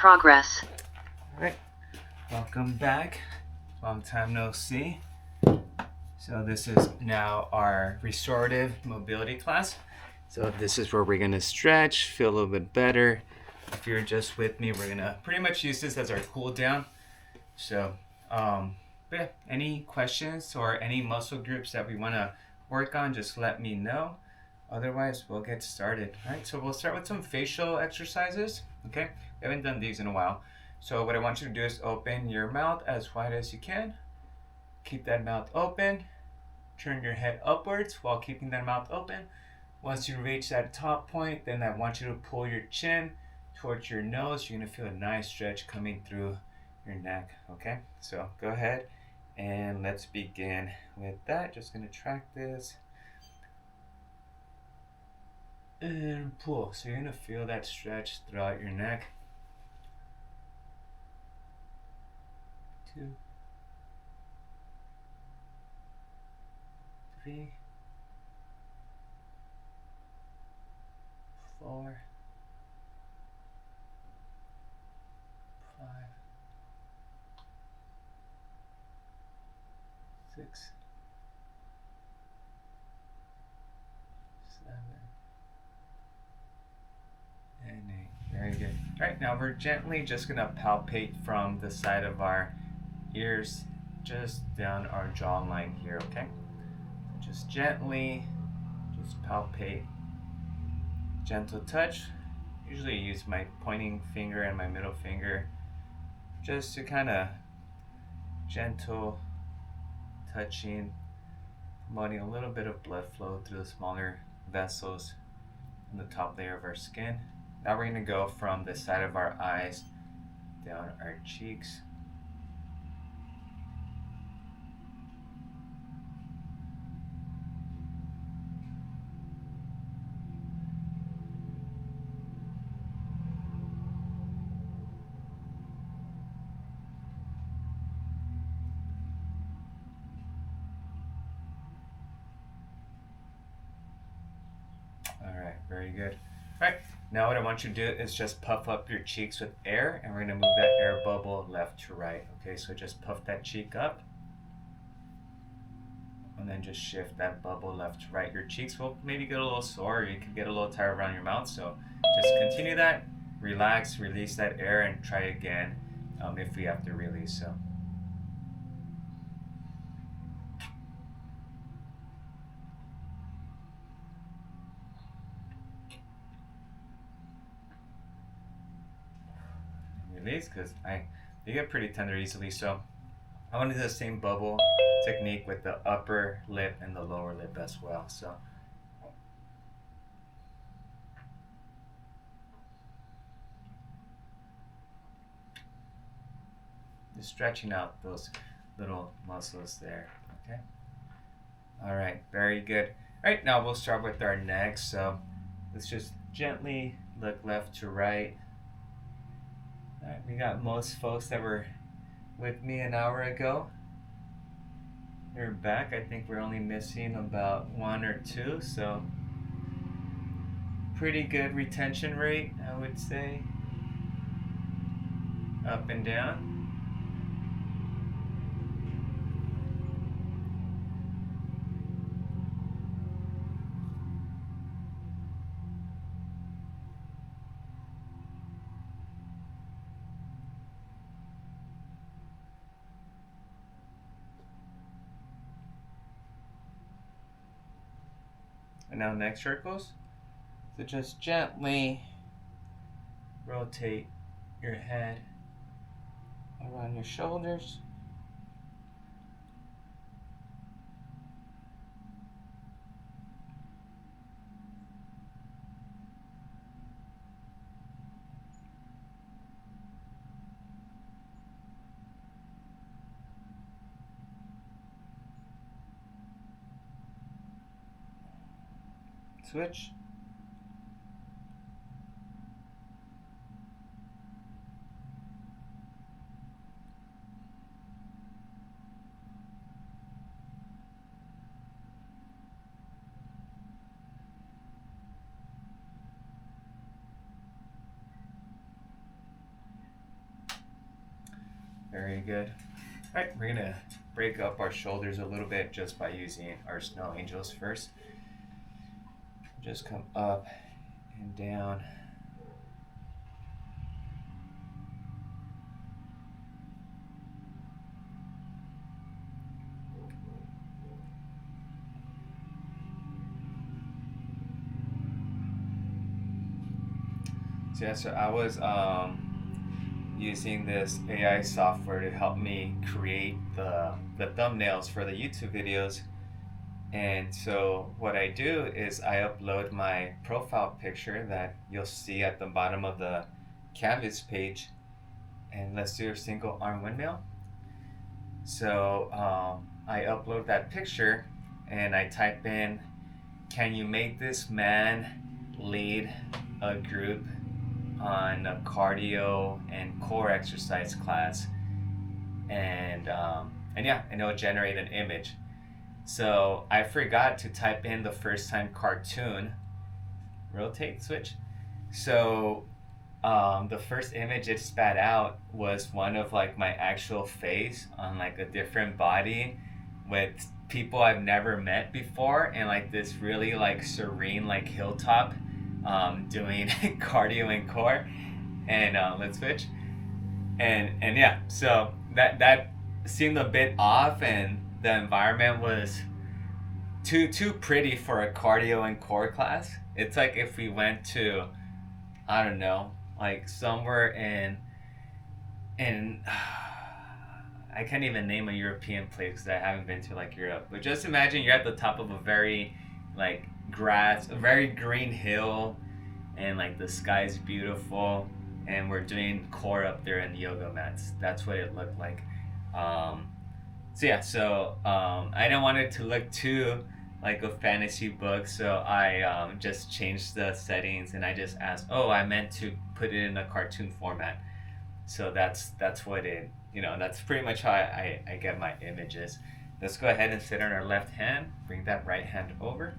Progress. All right, welcome back. Long time no see. So this is now our restorative mobility class. So this is where we're gonna stretch, feel a little bit better. If you're just with me, we're gonna pretty much use this as our cool down. So, but yeah, any questions or any muscle groups that we wanna work on, just let me know. Otherwise, we'll get started. All right, so we'll start with some facial exercises. Okay, we haven't done these in a while. So what I want you to do is open your mouth as wide as you can. Keep that mouth open. Turn your head upwards while keeping that mouth open. Once you reach that top point, then I want you to pull your chin towards your nose. You're gonna feel a nice stretch coming through your neck. Okay, so go ahead and let's begin with that. Just gonna track this and pull. So you're gonna feel that stretch throughout your neck. 2, 3, 4, 5, 6, 7, and 8. Very good. All right, now we're gently just gonna palpate from the side of our ears just down our jawline here, okay? Just gently, just palpate. Gentle touch. Usually I use my pointing finger and my middle finger just to kind of gentle touching, promoting a little bit of blood flow through the smaller vessels in the top layer of our skin. Now we're going to go from the side of our eyes down our cheeks. All right, very good. All right, now what I want you to do is just puff up your cheeks with air, and we're going to move that air bubble left to right. Okay, so just puff that cheek up, and then just shift that bubble left to right. Your cheeks will maybe get a little sore, or you can get a little tired around your mouth, so just continue that, relax, release that air, and try again if we have to release. So. Release, because they get pretty tender easily, so I want to do the same bubble technique with the upper lip and the lower lip as well. So just stretching out those little muscles there. Okay. All right. Very good. All right. Now we'll start with our neck. So let's just gently look left to right. All right. We got most folks that were with me an hour ago. They're back. I think we're only missing about 1 or 2. So pretty good retention rate, I would say. Up and down. And now neck circles. So just gently rotate your head around your shoulders. Switch. Very good. All right, we're gonna break up our shoulders a little bit just by using our snow angels first. Just come up and down. So yeah, so I was using this AI software to help me create the thumbnails for the YouTube videos. And so what I do is I upload my profile picture that you'll see at the bottom of the Canvas page, and let's do a single arm windmill. So I upload that picture and I type in, can you make this man lead a group on a cardio and core exercise class? And yeah, and it'll generate an image. So I forgot to type in the first time cartoon. Rotate, switch. So the first image it spat out was one of like my actual face on like a different body with people I've never met before, and like this really like serene like hilltop doing cardio and core. And let's switch. And yeah, so that seemed a bit off, and the environment was too pretty for a cardio and core class. It's like if we went to, I don't know, like somewhere in I can't even name a European place because I haven't been to like Europe. But just imagine you're at the top of a very like a very green hill, and like the sky's beautiful, and we're doing core up there in yoga mats. That's what it looked like. Um, so yeah, so I didn't want it to look too like a fantasy book, so I just changed the settings, and I just asked, oh, I meant to put it in a cartoon format. So that's what it, that's pretty much how I get my images. Let's go ahead and sit on our left hand, bring that right hand over.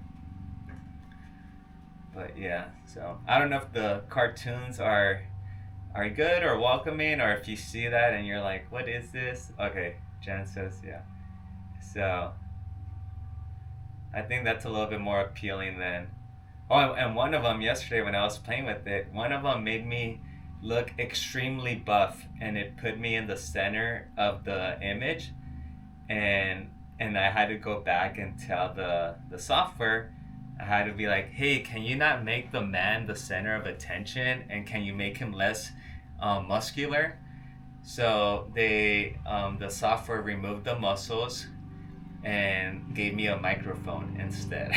But yeah, so I don't know if the cartoons are good or welcoming, or if you see that and you're like, what is this? Okay, Jen says yeah. So I think that's a little bit more appealing than. Oh, and one of them yesterday when I was playing with it, one of them made me look extremely buff, and it put me in the center of the image, and I had to go back and tell the software. I had to be like, hey, can you not make the man the center of attention, and can you make him less muscular? So the software removed the muscles and gave me a microphone instead.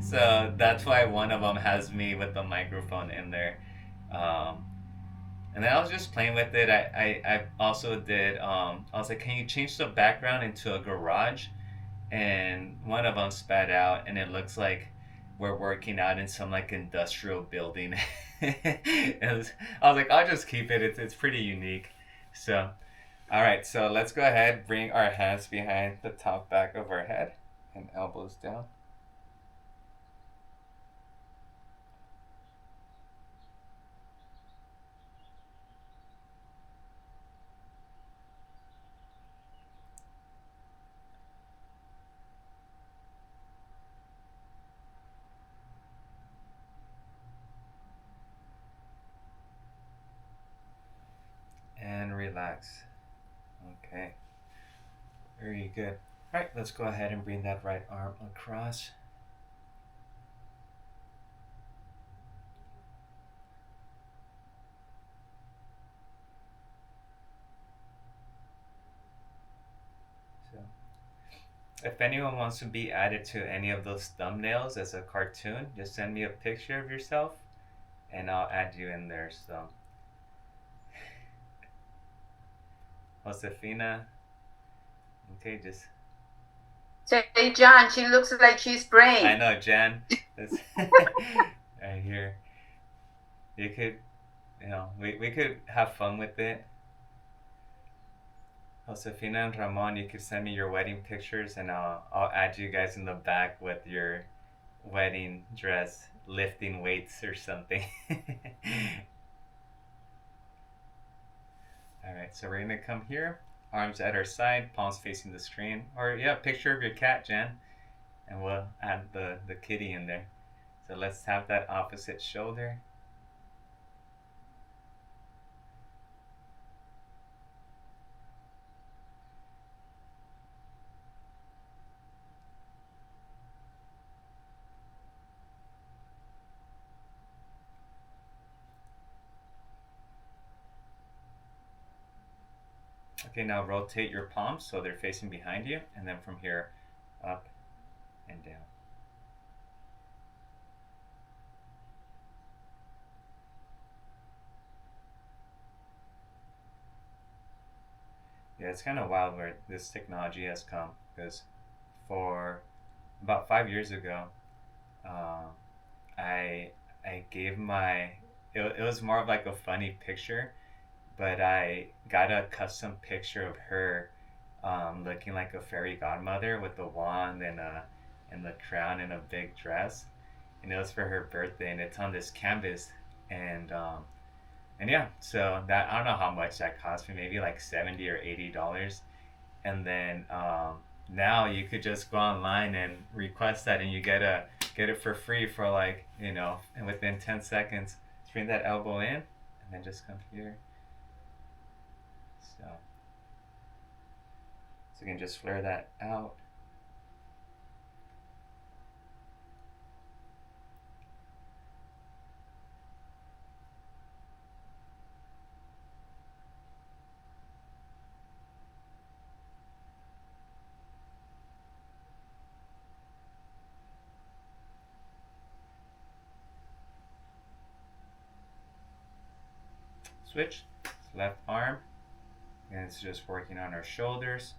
So that's why one of them has me with the microphone in there. Um, and then I was just playing with it. I also did, I was like, can you change the background into a garage? And one of them spat out, and it looks like we're working out in some like industrial building. I was like, I'll just keep it. It's pretty unique. So all right, so let's go ahead, bring our hands behind the top back of our head and elbows down. And relax. Okay, very good. All right, let's go ahead and bring that right arm across. So, if anyone wants to be added to any of those thumbnails as a cartoon, just send me a picture of yourself and I'll add you in there. So, Josefina, okay, just. Say, John, she looks like she's praying. I know, Jan. That's right here. You could, we could have fun with it. Josefina and Ramon, you could send me your wedding pictures, and I'll add you guys in the back with your wedding dress, lifting weights or something. All All right, so we're gonna come here, arms at our side, palms facing the screen, or yeah, picture of your cat, Jen, and we'll add the kitty in there. So let's have that opposite shoulder. Okay, now rotate your palms so they're facing behind you, and then from here, up and down. Yeah, it's kind of wild where this technology has come because for about 5 years ago, um, I I gave my it was more of like a funny picture, but I got a custom picture of her looking like a fairy godmother with a wand and the crown and a big dress, and it was for her birthday, and it's on this canvas, and yeah, so that I don't know how much that cost me, maybe like $70 or $80, and then now you could just go online and request that, and you get it for free for like and within 10 seconds, just bring that elbow in, and then just come here. So you can just flare that out. Switch, left arm, and it's just working on our shoulders.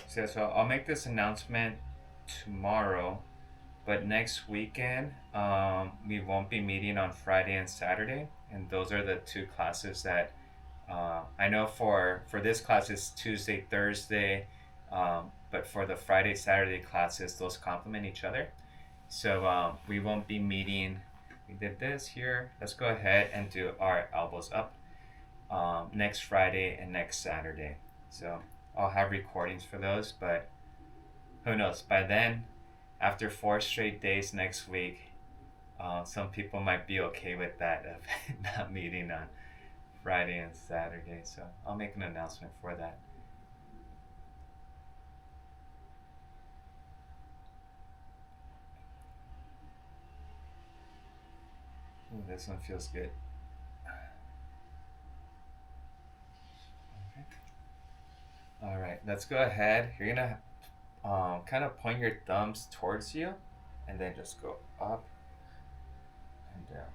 So I'll make this announcement tomorrow, but next weekend we won't be meeting on Friday and Saturday, and those are the two classes that I know for this class it's Tuesday, Thursday, but for the Friday, Saturday classes, those complement each other. So we won't be meeting. We did this here. Let's go ahead and do our elbows up next Friday and next Saturday. So I'll have recordings for those, but who knows? By then, after 4 straight days next week, some people might be okay with that of not meeting on Friday and Saturday. So I'll make an announcement for that. Ooh, this one feels good. Okay. All right, let's go ahead. You're gonna kind of point your thumbs towards you, and then just go up and down.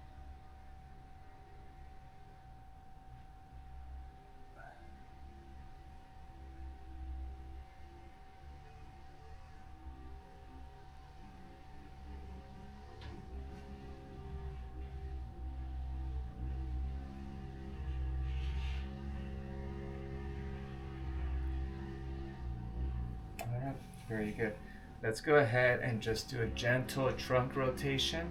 All right, very good. Let's go ahead and just do a gentle trunk rotation.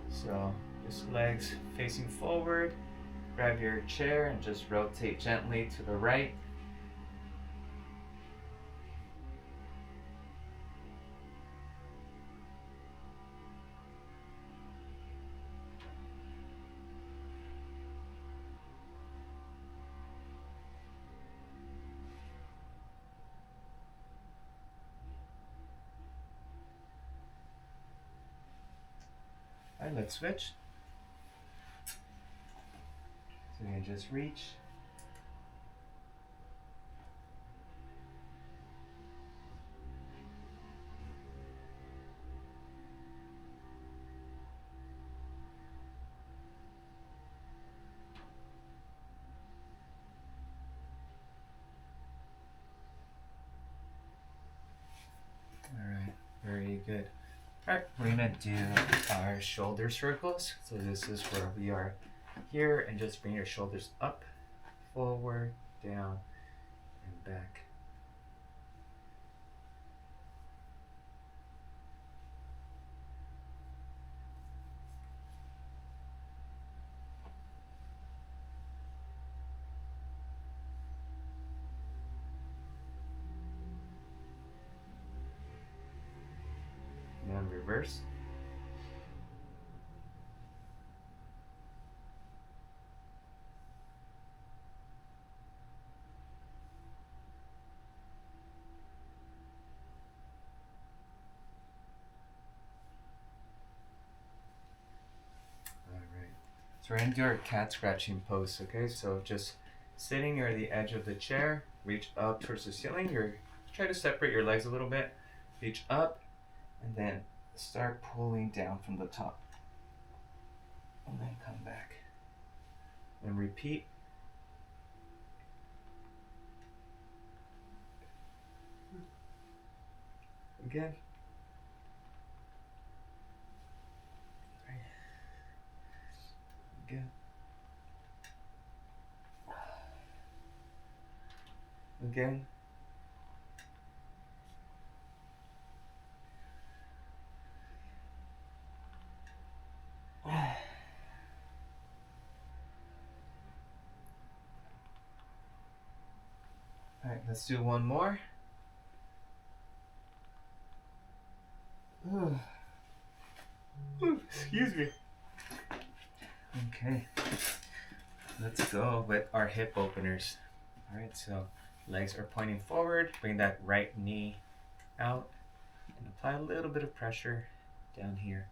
So just legs facing forward. Grab your chair and just rotate gently to the right. All right, let's switch. So you can just reach. All right, very good. All right, we're gonna do our shoulder circles. So this is where we are here, and just bring your shoulders up, forward, down, and back. reverse. Alright. So we're going to do our cat scratching pose, okay? So just sitting near the edge of the chair, reach up towards the ceiling. Try to separate your legs a little bit. Reach up and then start pulling down from the top. And then come back. And repeat. Again. Again. Again. Alright, let's do one more. Excuse me. Okay, let's go with our hip openers. Alright, so legs are pointing forward. Bring that right knee out and apply a little bit of pressure down here.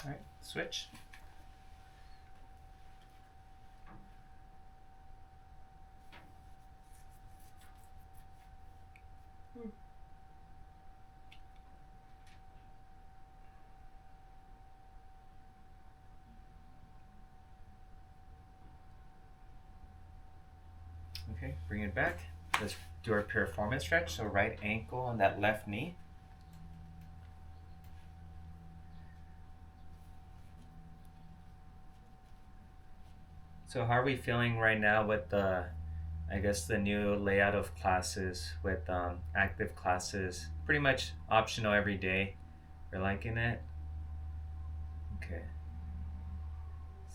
Alright, switch. Okay, bring it back. Let's do our piriformis stretch. So right ankle on that left knee. So how are we feeling right now with the new layout of classes with active classes? Pretty much optional every day. You're liking it? Okay.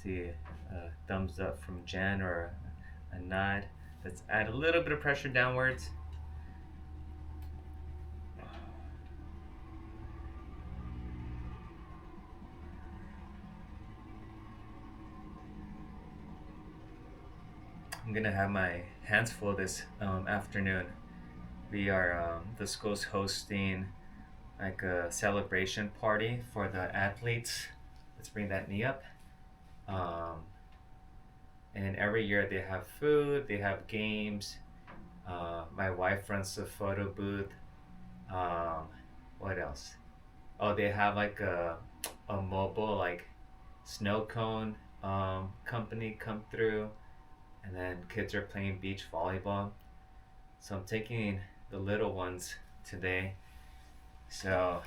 See a thumbs up from Jen or a nod. Let's add a little bit of pressure downwards. I'm gonna have my hands full this afternoon. The school's hosting like a celebration party for the athletes. Let's bring that knee up. And every year they have food, they have games. My wife runs the photo booth. What else? Oh, they have like a mobile like snow cone company come through, and then kids are playing beach volleyball. So I'm taking the little ones today. So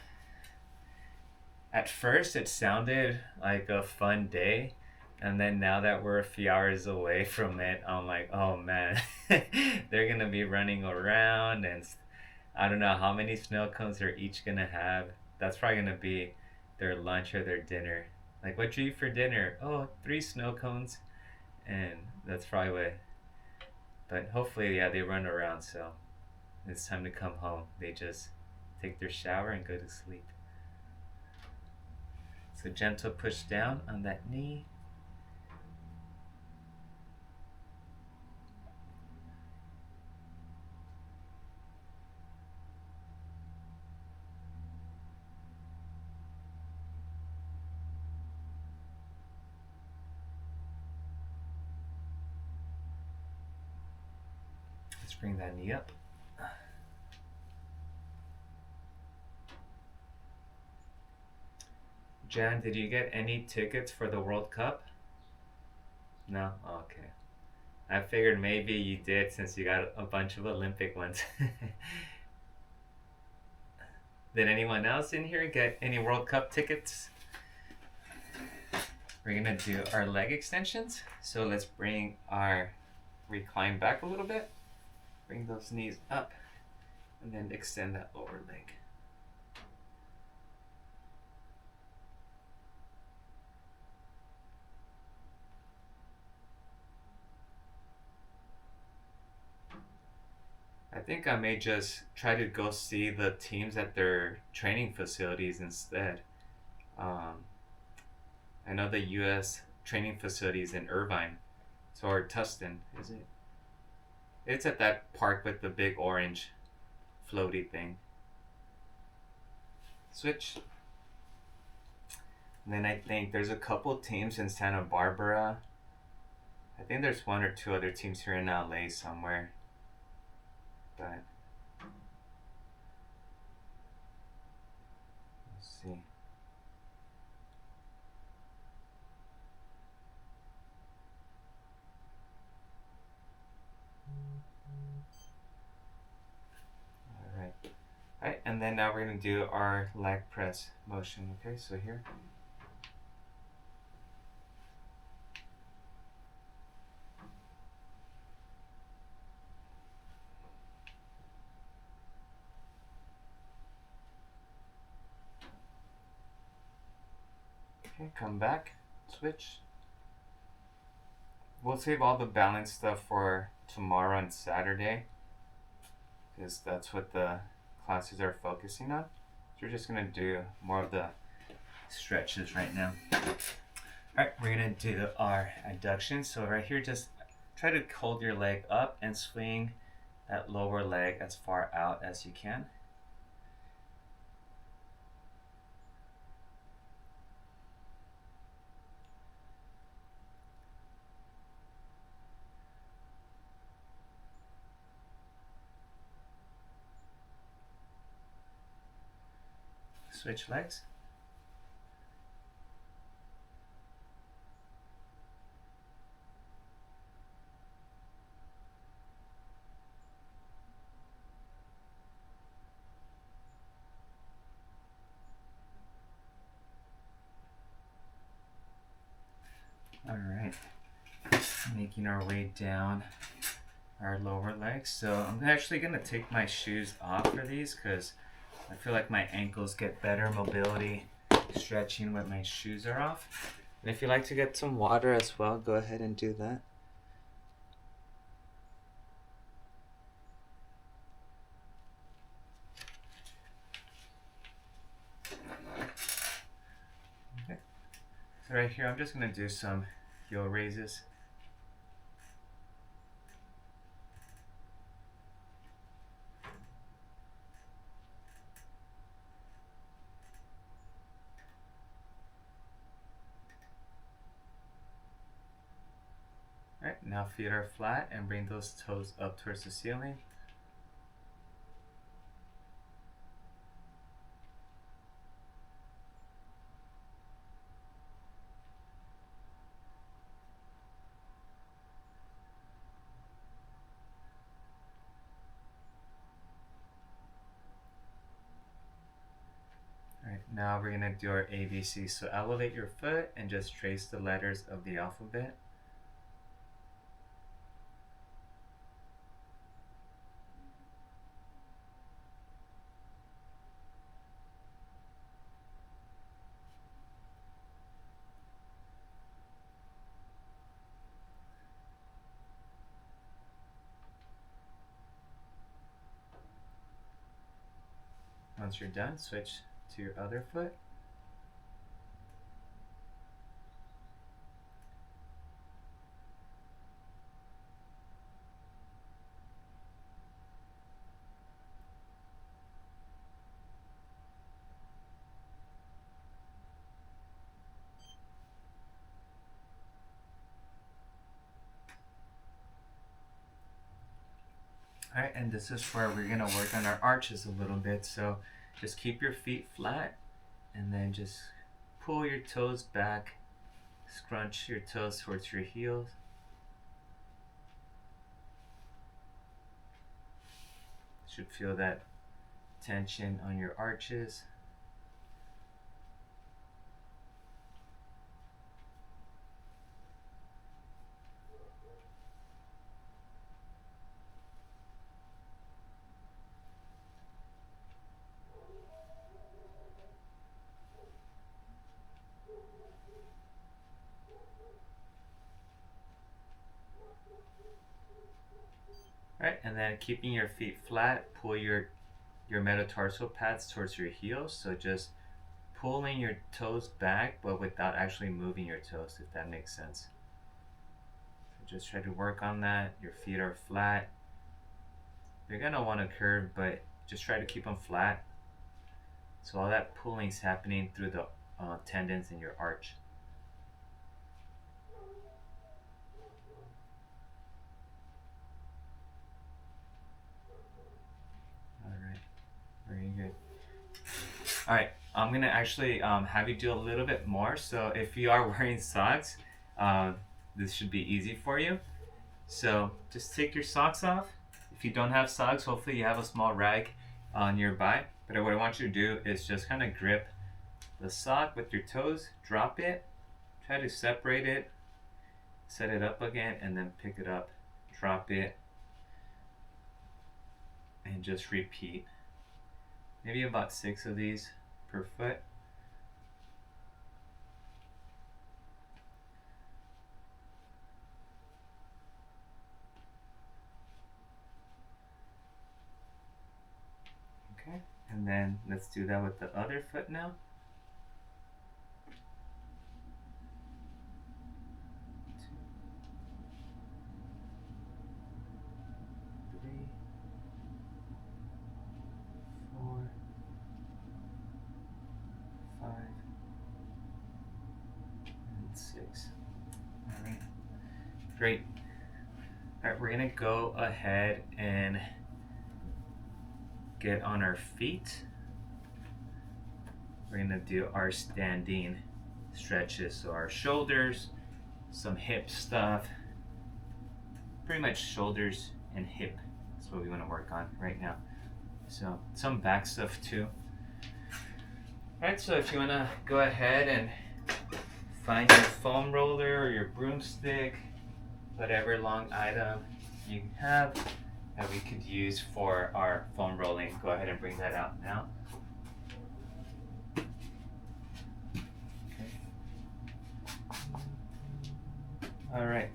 at first it sounded like a fun day, and then now that we're a few hours away from it, I'm like, oh man, they're gonna be running around, and I don't know how many snow cones they're each gonna have. That's probably gonna be their lunch or their dinner. Like, what you eat for dinner? Oh, 3 snow cones. And that's probably what. But hopefully, yeah, they run around, so it's time to come home. They just take their shower and go to sleep. So gentle push down on that knee. Let's bring that knee up. Jan, did you get any tickets for the World Cup? No? Oh, okay. I figured maybe you did since you got a bunch of Olympic ones. Did anyone else in here get any World Cup tickets? we're gonna do our leg extensions. So let's bring our recline back a little bit. Bring those knees up and then extend that lower leg. I think I may just try to go see the teams at their training facilities instead. Um, I know the U.S. training facilities in Irvine, so or Tustin, is it? It's at that park with the big orange floaty thing. Switch. And then I think there's a couple teams in Santa Barbara. I think there's one or two other teams here in LA somewhere. But let's see. Alright. Alright, and then now we're going to do our leg press motion. Okay, so here. Okay, come back, switch. We'll save all the balance stuff for tomorrow and Saturday because that's what the classes are focusing on. So we're just gonna do more of the stretches right now. Alright, we're gonna do our adduction. So right here, just try to hold your leg up and swing that lower leg as far out as you can. Switch legs. All right, making our way down our lower legs. So I'm actually gonna take my shoes off for these because I feel like my ankles get better mobility stretching when my shoes are off. And if you like to get some water as well, go ahead and do that. Okay. So right here, I'm just gonna do some heel raises. Alright, now feet are flat and bring those toes up towards the ceiling. Alright, now we're gonna do our ABC. So elevate your foot and just trace the letters of the alphabet. Once you're done, switch to your other foot. Alright, and this is where we're gonna work on our arches a little bit. So just keep your feet flat and then just pull your toes back, scrunch your toes towards your heels. Should feel that tension on your arches. Right, and then keeping your feet flat, pull your metatarsal pads towards your heels. So just pulling your toes back, but without actually moving your toes, if that makes sense. So just try to work on that. Your feet are flat. You're gonna want to curve, but just try to keep them flat. So all that pulling is happening through the tendons in your arch. All right, very good. All right, I'm gonna actually have you do a little bit more. So if you are wearing socks, this should be easy for you. So just take your socks off. If you don't have socks, hopefully you have a small rag nearby. But what I want you to do is just kind of grip the sock with your toes, drop it, try to separate it, set it up again, and then pick it up, drop it, and just repeat. Maybe about 6 of these per foot. Okay, and then let's do that with the other foot now. 2, 3, 4, 5, and 6. All right, great. All right, we're gonna go ahead and get on our feet. We're gonna do our standing stretches. So our shoulders, some hip stuff, pretty much shoulders and hip is what we wanna work on right now. So some back stuff too. All right, so if you wanna go ahead and find your foam roller or your broomstick, whatever long item you have that we could use for our foam rolling, go ahead and bring that out now. Okay. All right,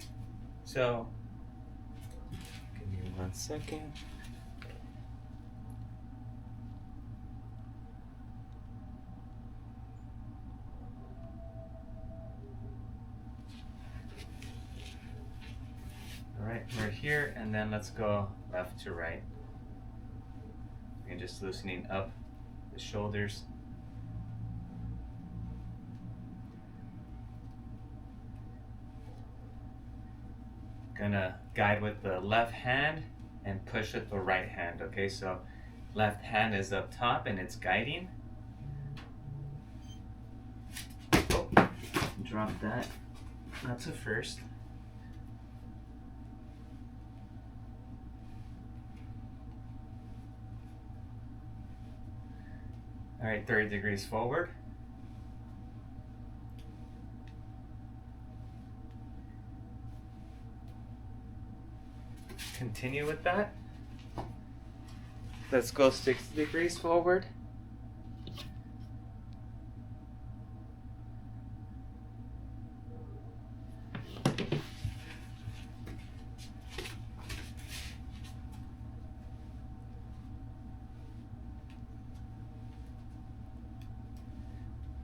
so give me 1 second. All right, we're here, and then let's go left to right. Again, just loosening up the shoulders. Gonna guide with the left hand and push with the right hand, okay? So left hand is up top and it's guiding. Oh, drop that. That's a first. All right, 30 degrees forward. Continue with that. Let's go 60 degrees forward.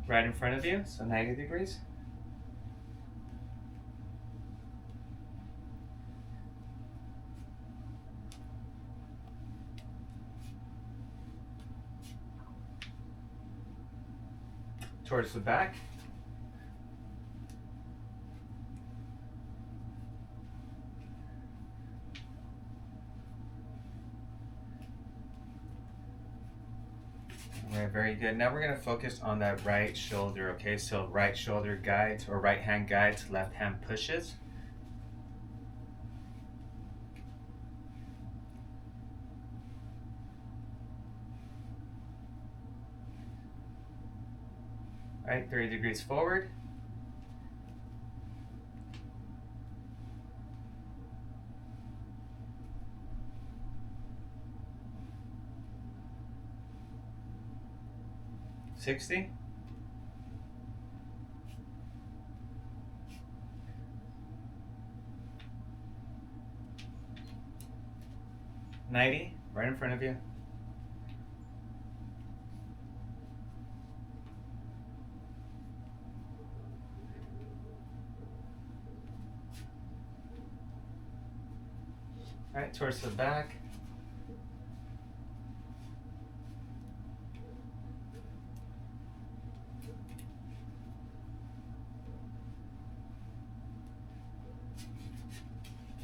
Right in front of you, so 90 degrees. Towards the back. All right, very good. Now we're going to focus on that right shoulder, okay? So right shoulder guides, or right hand guides, left hand pushes. All right, 30 degrees forward. $60. 90, right in front of you. All right, towards the back.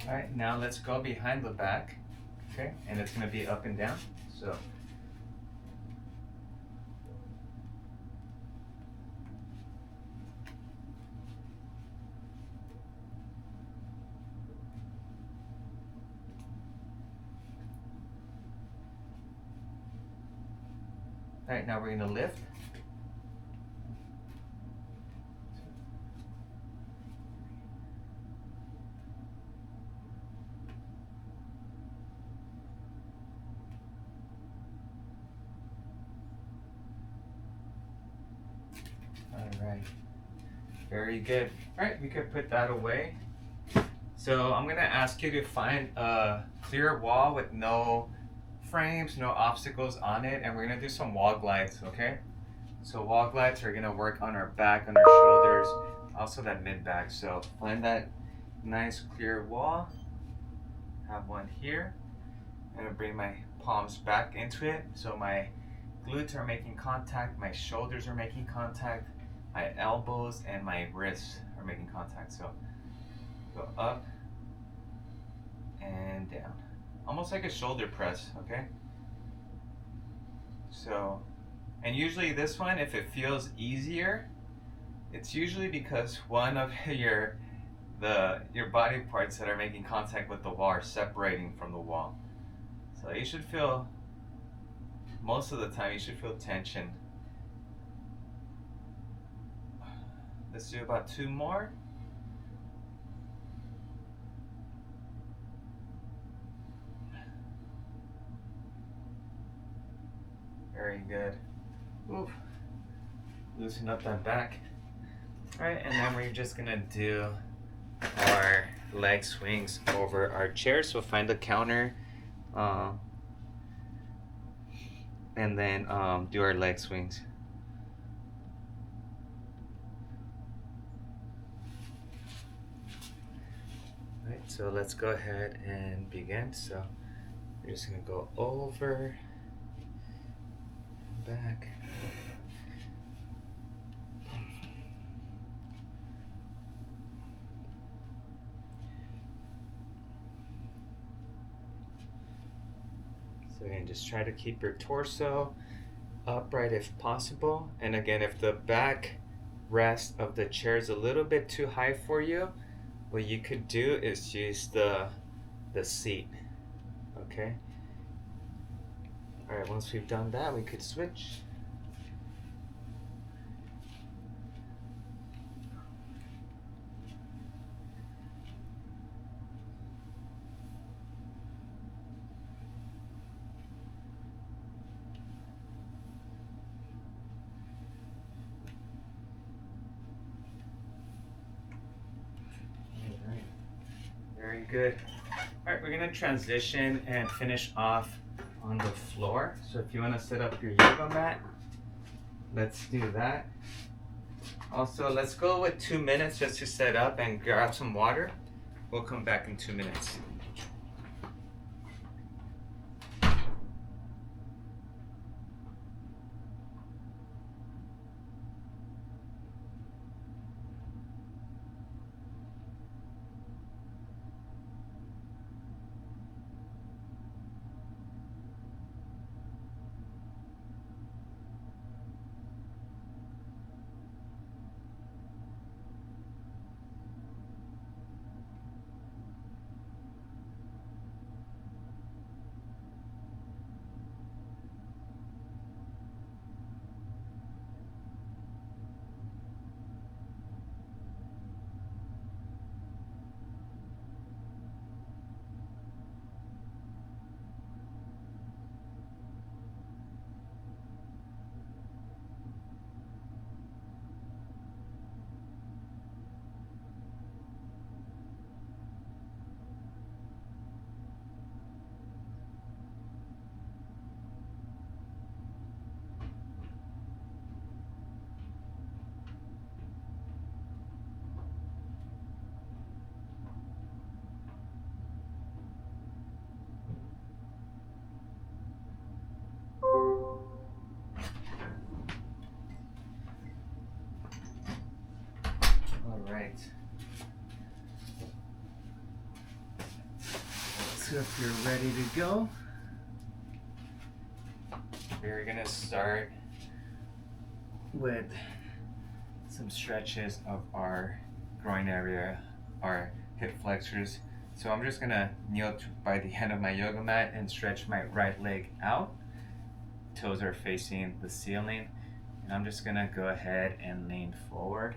All right, now let's go behind the back, okay? And it's gonna be up and down, so. All right, now we're gonna lift. All right, very good. All right, we could put that away. So I'm gonna ask you to find a clear wall with no frames, no obstacles on it, and we're gonna do some wall glides, okay? So wall glides are gonna work on our back, on our shoulders, also that mid back. So find that nice clear wall. Have one here. I'm gonna bring my palms back into it, so my glutes are making contact, my shoulders are making contact, my elbows and my wrists are making contact. So go up and down, almost like a shoulder press, okay? So, and usually this one, if it feels easier, it's usually because one of your body parts that are making contact with the wall are separating from the wall. So you should feel, most of the time, you should feel tension. Let's do about 2 more. Very good. Oof. Loosen up that back. All right, and then we're just gonna do our leg swings over our chair. So find the counter, and then do our leg swings. All right, so let's go ahead and begin. So we're just gonna go over, back. So again, just try to keep your torso upright if possible. And again, if the back rest of the chair is a little bit too high for you, what you could do is use the seat, okay? All right, once we've done that, we could switch. Very good. All right, we're gonna transition and finish off on the floor. So if you wanna set up your yoga mat, let's do that. Also, let's go with 2 minutes just to set up and grab some water. We'll come back in 2 minutes. right. So if you're ready to go, we're gonna start with some stretches of our groin area, our hip flexors. So I'm just gonna kneel by the end of my yoga mat and stretch my right leg out. Toes are facing the ceiling. And I'm just gonna go ahead and lean forward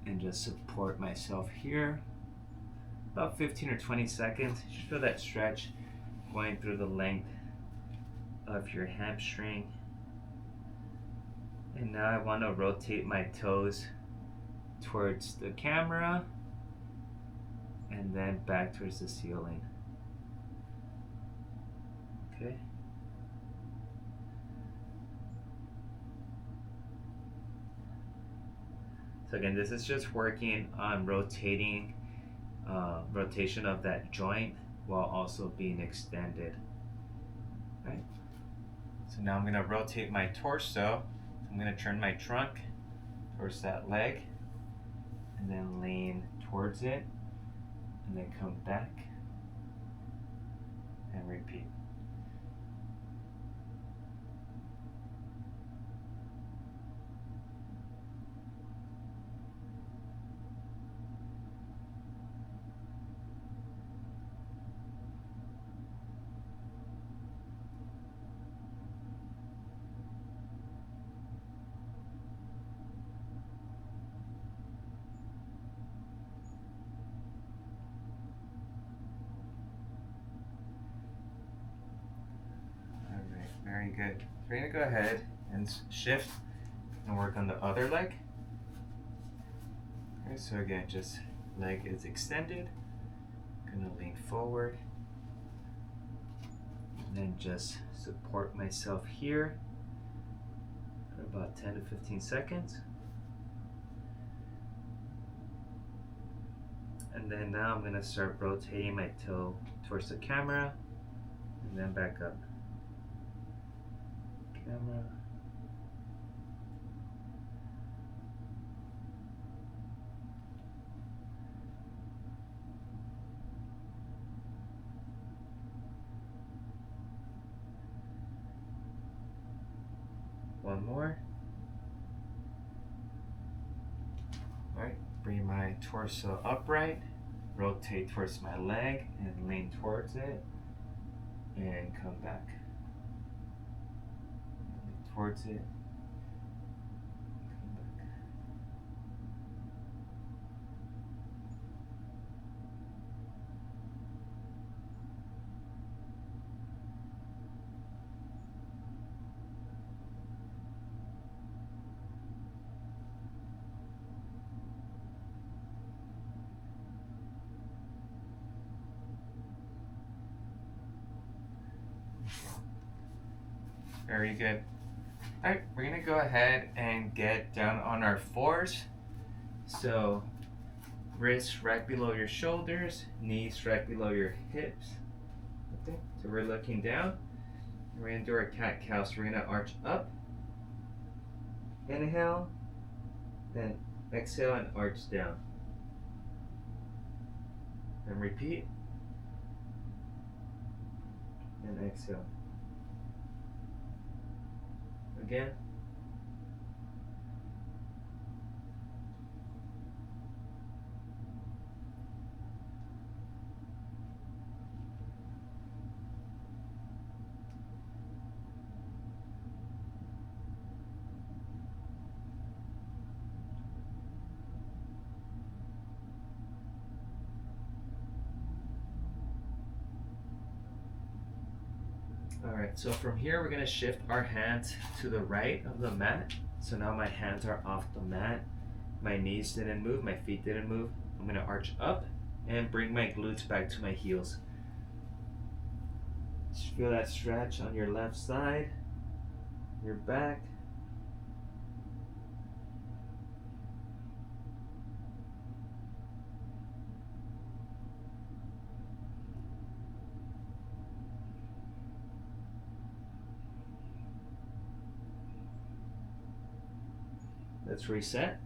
and just support myself here. About 15 or 20 seconds. You should feel that stretch going through the length of your hamstring. And now I want to rotate my toes towards the camera and then back towards the ceiling. Okay. So again, this is just working on rotation of that joint while also being extended. Right. So now I'm going to rotate my torso. I'm going to turn my trunk towards that leg and then lean towards it and then come back and repeat. Very good. So we're going to go ahead and shift and work on the other leg. Okay, so again, just leg is extended. I'm going to lean forward. And then just support myself here for about 10 to 15 seconds. And then now I'm going to start rotating my toe towards the camera and then back up. Camera. One more. All right, bring my torso upright, rotate towards my leg and lean towards it and come back. Towards it. Come back. Very good. All right, we're gonna go ahead and get down on our fours. So wrists right below your shoulders, knees right below your hips. Okay, so we're looking down. We're gonna do our cat-cow. So we're gonna arch up. Inhale, then exhale and arch down. And repeat. And exhale. Again. All right, so from here we're gonna shift our hands to the right of the mat. So now my hands are off the mat. My knees didn't move, my feet didn't move. I'm gonna arch up and bring my glutes back to my heels. Just feel that stretch on your left side, your back. Let's reset.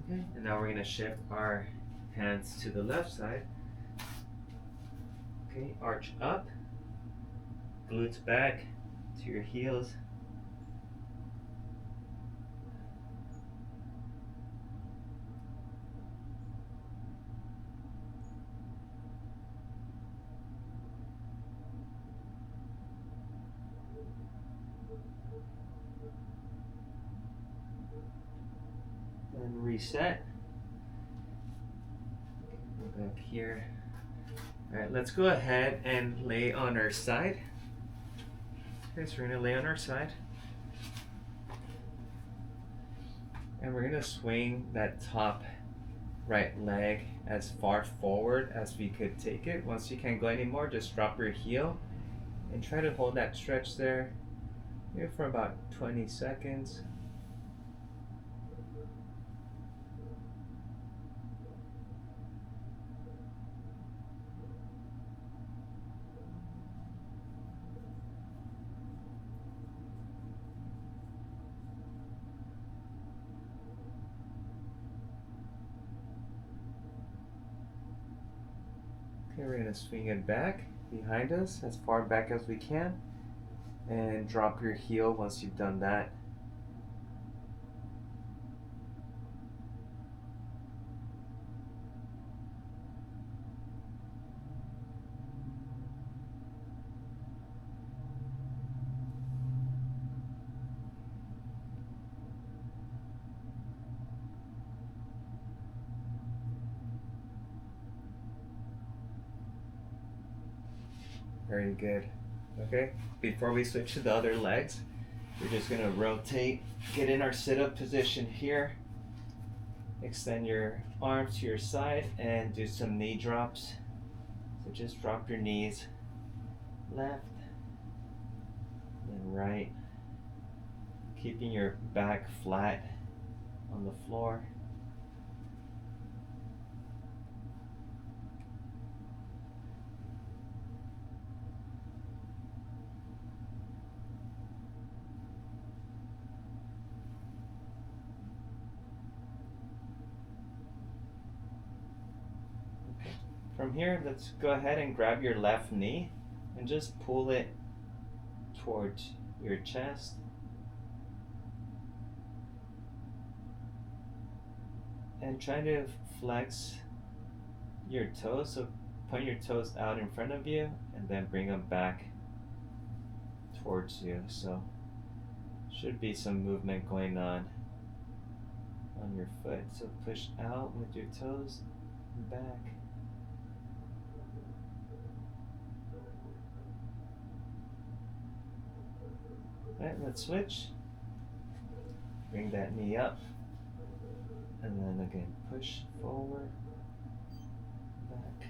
Okay, and now we're gonna shift our hands to the left side. Okay, arch up, glutes back to your heels. And reset. Back here. All right, let's go ahead and lay on our side. Okay, so we're gonna lay on our side. And we're gonna swing that top right leg as far forward as we could take it. Once you can't go anymore, just drop your heel and try to hold that stretch there maybe for about 20 seconds. Okay, we're gonna swing it back behind us as far back as we can and drop your heel once you've done that. Very good. Okay, before we switch to the other legs, we're just gonna rotate, get in our sit-up position here, extend your arms to your side, and do some knee drops. So just drop your knees, left, then right, keeping your back flat on the floor. From here, let's go ahead and grab your left knee and just pull it towards your chest. And try to flex your toes, so point your toes out in front of you and then bring them back towards you. So should be some movement going on your foot. So push out with your toes and back. Alright, let's switch. Bring that knee up. And then again, push forward, back.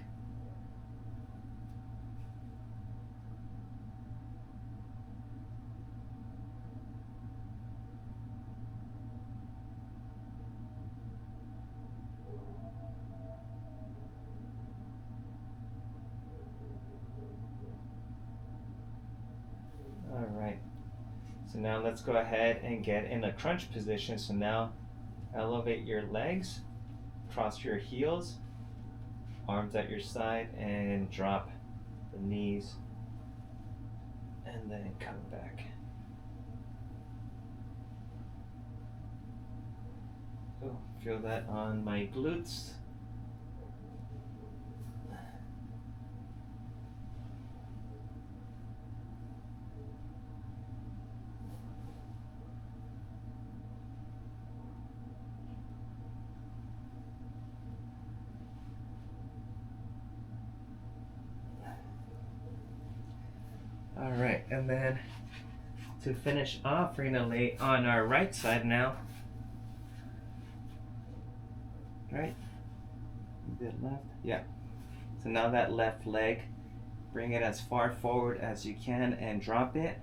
All right. So now let's go ahead and get in a crunch position. So now elevate your legs, cross your heels, arms at your side, and drop the knees, and then come back. Oh, feel that on my glutes. All right, and then to finish off, we're gonna lay on our right side now. Right? A bit left. Yeah. So now that left leg, bring it as far forward as you can and drop it.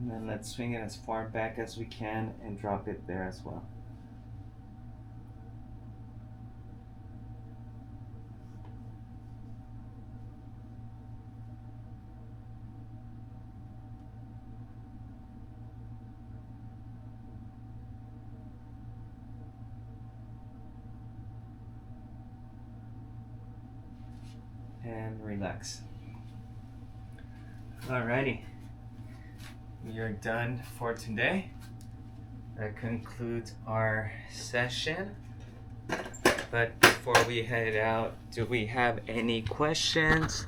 And then let's swing it as far back as we can and drop it there as well. And relax. Alrighty, we are done for today. That concludes our session. But before we head out, do we have any questions